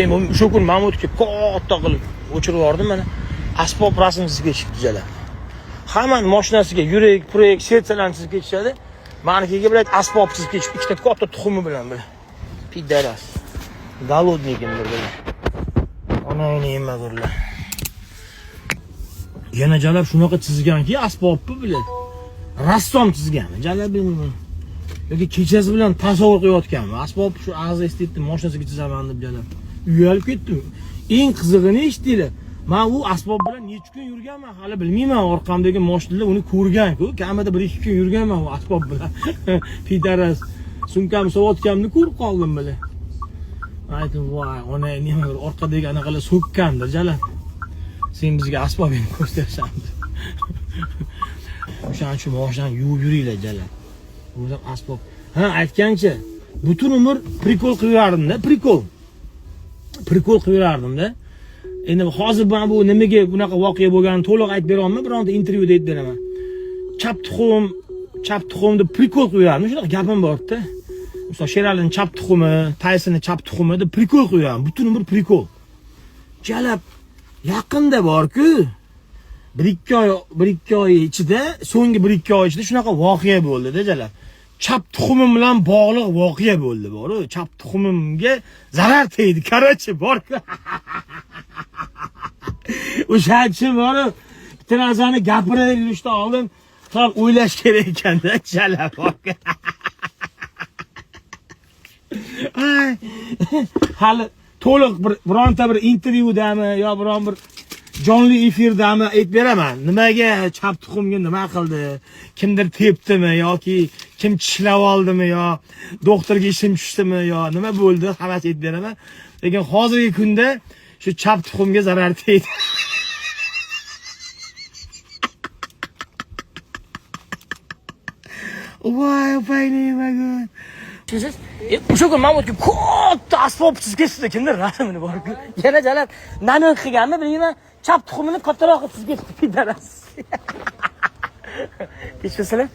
O'sha kun Mahmudga katta qilib o'chirib yubordim mana. Asbob rasmsiz ketishibdi jala. Hammani mashinasiga yurak, purak, sertsalansiz ketishadi. Menikiga bilan asbobsiz ketishib, ikkita katta tuxumi bilan bilan. Pidaras. Голодникimdir bular. Onangni yemaganlar. Yana jalab shunaqa chizganki, asbobni bilan. Rassom chizgan. Jalab bilmayman. Yoki kechasi bilan tasavvur qilayotganmi? Asbob shu ag'zi estetni mashinasiga chizaman deb jalab. Uyalib ketdim. Eng qizig'ini eshitdinglar. Men u asbob bilan necha kun yurganman, hali bilmayman. Orqamdagi mashinalar uni ko'rgan-ku. Kamida 1-2 kun yurganman u asbob bilan. Pidaras. Sumkam sovotganimni ko'rib qoldim bilan. Aytdim, voy, ona nima orqadagi anaqalar so'kkandir jala. Sen bizga asbobingni ko'rsatasan. O'shaning uchun mashinani yuvib yuringlar jala. O'zim asbob. Ha, aytgancha, butun umr prikol qilardim-da, prikol. Prikol qilardim-da. Endi hozir men bu nimaga bunaqa voqea bo'lganini to'liq aytib bera olmayman, bironta intervyuda aytib beraman. Chap tuxumni prikol qilardim. Shunaqa gapim bor-da. Misol Sheralining chap tuxumi, Taysonning chap tuxumi deb prikol qo'ygan. Butun umr prikol. Jalab yaqinda bor-ku. 1-2 oy ichida, so'nggi 1-2 oy ichida shunaqa voqea bo'ldi-da jalab. Chap tuxumim bilan bog'liq voqea bo'ldi, bor-ku. Chap tuxumimga zarar tegdi, qarachi bor-ku. O'shachi bor-ku. Bitta narsani gapirishdan oldin to'g'ri o'ylash kerak ekan-da, jalab bor-ku. Ay, hali to'liq bironta bir intervyudami yo biron bir jonli efirdami aytib beraman. Nimaga chap tuxumga nima qildi? Kimdir tepdimi yoki kim tishlab oldimi yo doktorga ishim tushdimi yo nima bo'ldi? Hammasi aytib beraman. Lekin hozirgi kunda shu chap tuxumga zarar tegdi. Voy, faynimagan. O'sha kun Mahmudga katta asbobsiz ketdi, kimdir rasmini bor-ku. Yana jalab namin qilganmi bilmayman, chap tuxumini kattaroq qilib ketdi, pidaras. Kechirsalar.